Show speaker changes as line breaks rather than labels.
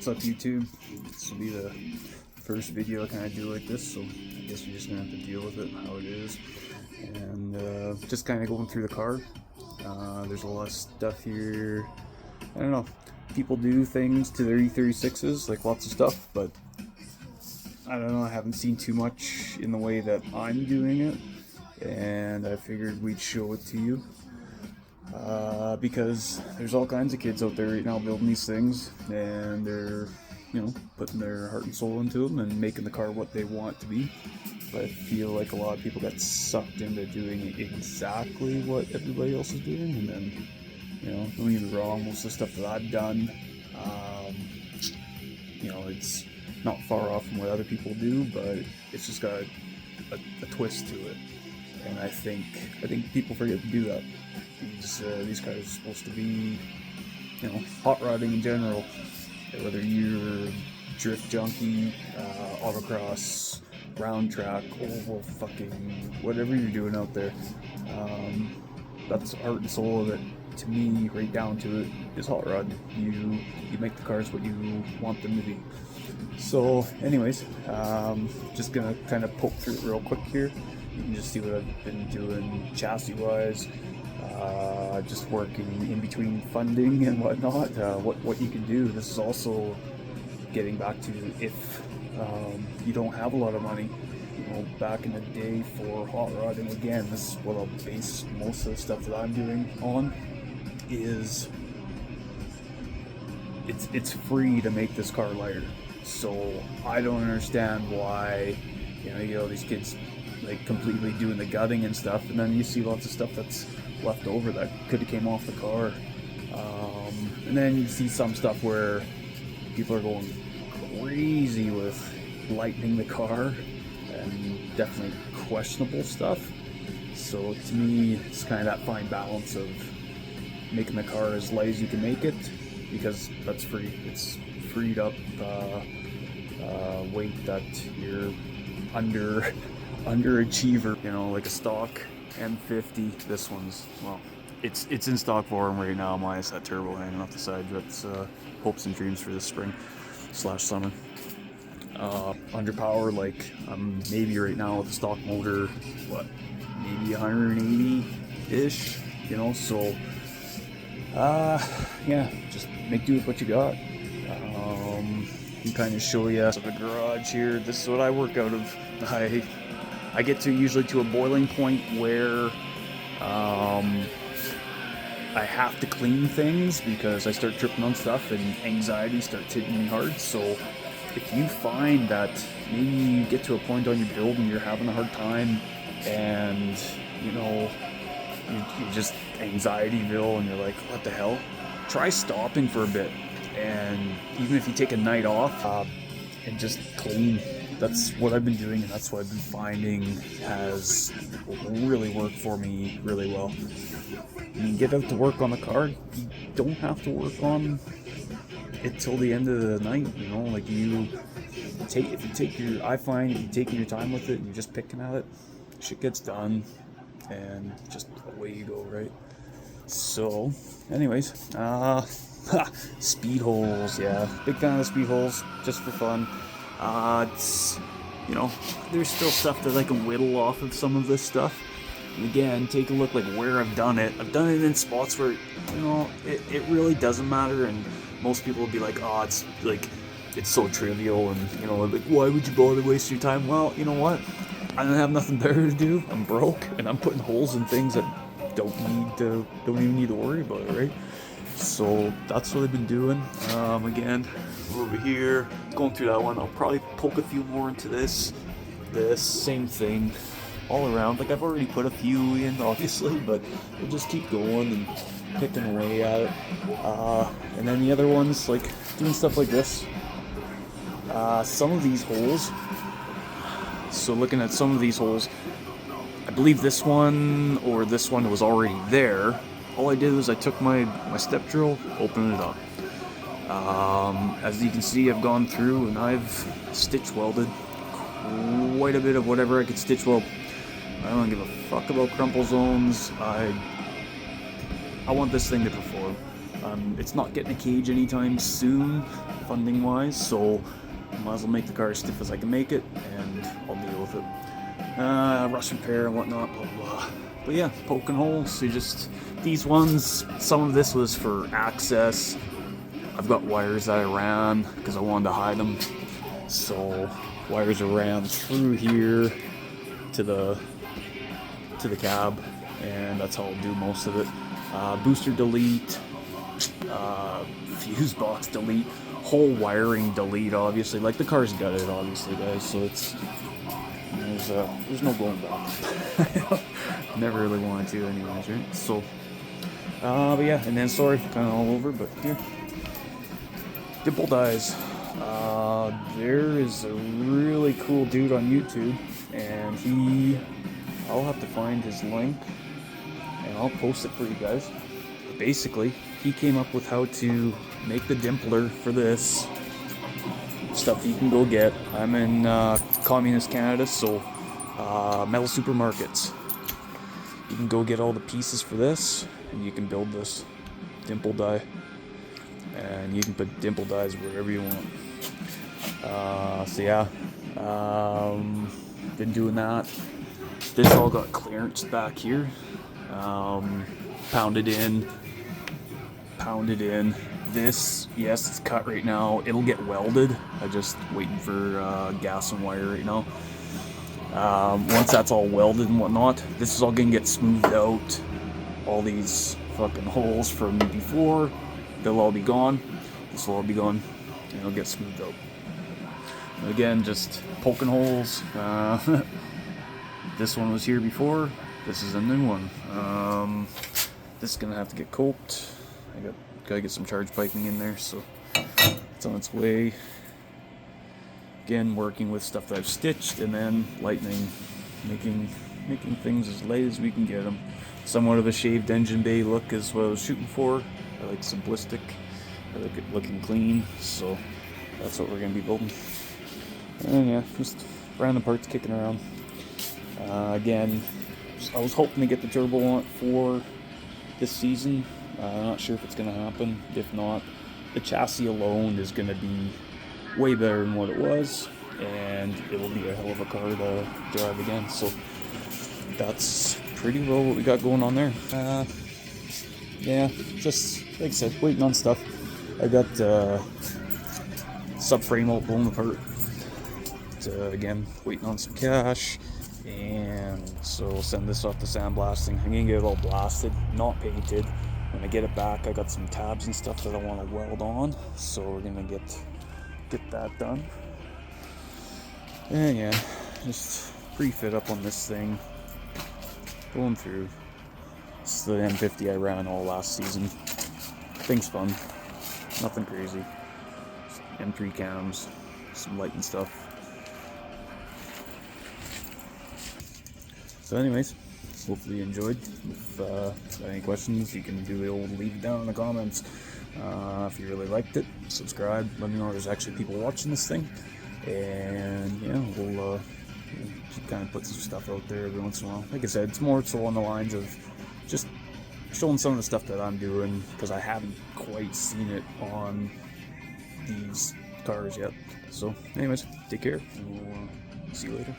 What's up, YouTube? This will be the first video I kind of do like this, so I guess you're just gonna have to deal with it how it is. And just kind of going through the car. There's a lot of stuff here. I don't know. People do things to their E36s, like lots of stuff, but I don't know. I haven't seen too much in the way that I'm doing it, and I figured we'd show it to you. Because there's all kinds of kids out there right now building these things, and they're, putting their heart and soul into them and making the car what they want it to be. But I feel like a lot of people get sucked into doing exactly what everybody else is doing, and then, don't get me wrong, most of the stuff that I've done, it's not far off from what other people do, but it's just got a twist to it, and I think people forget to do that. These cars are supposed to be, hot rodding in general. Whether you're drift junkie, autocross, round track, oval, fucking whatever you're doing out there, that's the heart and soul of it. To me, right down to it, is hot rod. You make the cars what you want them to be. So, anyways, just gonna kind of poke through it real quick here. You can just see what I've been doing chassis-wise. Just working in between funding and whatnot, what you can do. This is also getting back to if you don't have a lot of money. Back in the day for hot rodding, again, this is what I'll base most of the stuff that I'm doing on, is it's free to make this car lighter. So I don't understand why, you get all these kids like completely doing the gutting and stuff, and then you see lots of stuff that's left over that could have came off the car, and then you see some stuff where people are going crazy with lightening the car, and definitely questionable stuff. So to me, it's kind of that fine balance of making the car as light as you can make it, because that's free. It's freed up weight that you're underachiever, like a stock M50. This one's, well, it's in stock form right now, minus that turbo hanging off the side. That's hopes and dreams for this spring/summer. Under power, like maybe right now with the stock motor, maybe 180-ish, so yeah, just make do with what you got. Can kind of show you the garage here. This is what I work out of. I get usually to a boiling point where I have to clean things because I start tripping on stuff and anxiety starts hitting me hard. So if you find that maybe you get to a point on your build and you're having a hard time, and you're just anxietyville and you're like, what the hell? Try stopping for a bit, and even if you take a night off and just clean. That's what I've been doing, and that's what I've been finding has really worked for me really well. You get out to work on the car, you don't have to work on it till the end of the night, like I find if you taking your time with it and you're just picking at it, shit gets done, and just away you go, right? So, anyways, speed holes, yeah, big fan of the speed holes, just for fun. It's, there's still stuff that I can whittle off of some of this stuff. And again, take a look like where I've done it. I've done it in spots where, it really doesn't matter, and most people will be like, oh, it's like, it's so trivial, and, like, why would you bother wasting your time? Well, you know what? I don't have nothing better to do. I'm broke, and I'm putting holes in things that don't even need to worry about it, right? So that's what I've been doing. Again, over here, going through that one. I'll probably poke a few more into this same thing all around. Like, I've already put a few in, obviously, but we'll just keep going and picking away at it. And then the other ones, like doing stuff like this. Some of these holes. So looking at some of these holes, I believe this one or this one was already there. All I did was I took my step drill, opened it up. As you can see, I've gone through and I've stitch welded quite a bit of whatever I could stitch weld. I don't give a fuck about crumple zones. I want this thing to perform. It's not getting a cage anytime soon, funding wise, so might as well make the car as stiff as I can make it, and I'll deal with it. Rust repair and whatnot, blah blah. But yeah, poking holes. So these ones, some of this was for access. I've got wires that I ran because I wanted to hide them. So wires are ran through here to the cab, and that's how I'll do most of it. Booster delete, fuse box delete, whole wiring delete. Obviously, like the car's gutted, obviously, guys. So there's no going back. Never really wanted to, anyways, right? So, but yeah, and then sorry, kind of all over, but here, dimple dies. There is a really cool dude on YouTube, and I'll have to find his link, and I'll post it for you guys. But basically, he came up with how to make the dimpler for this. Stuff you can go get. I'm in communist Canada, so metal supermarkets. You can go get all the pieces for this, and you can build this dimple die. And you can put dimple dies wherever you want. So yeah, been doing that. This all got clearance back here. Pounded in. This, yes, it's cut right now. It'll get welded. I'm just waiting for gas and wire right now. Once that's all welded and whatnot, this is all gonna get smoothed out. All these fucking holes from before, they'll all be gone. This will all be gone, and it'll get smoothed out. And again, just poking holes. This one was here before. This is a new one. This is gonna have to get coped. I gotta get some charge piping in there, so it's on its way. Again, working with stuff that I've stitched, and then lightening, making things as light as we can get them. Somewhat of a shaved engine bay look is what I was shooting for. I like simplistic. I like it looking clean, so that's what we're gonna be building. And yeah, just random parts kicking around. Again, I was hoping to get the turbo on it for this season. I'm not sure if it's gonna happen. If not, the chassis alone is gonna be way better than what it was, and it will be a hell of a car to drive again. So that's pretty well what we got going on there. Yeah, just like I said, waiting on stuff. I got subframe all blown apart. Again, waiting on some cash, and so I'll send this off to sandblasting. I'm gonna get it all blasted, not painted. When I get it back, I got some tabs and stuff that I want to weld on, so we're gonna get that done. And yeah, just pre-fit up on this thing, going through. It's the M50 I ran all last season. Thing's fun, nothing crazy. Just M3 cams, some light and stuff. So anyways, hopefully you enjoyed. If you have any questions, you can do the old leave it down in the comments. If you really liked it, subscribe. Let me know there's actually people watching this thing. And yeah, we'll keep kind of put some stuff out there every once in a while. Like I said, it's more so on the lines of just showing some of the stuff that I'm doing, because I haven't quite seen it on these cars yet. So anyways, take care, and we'll see you later.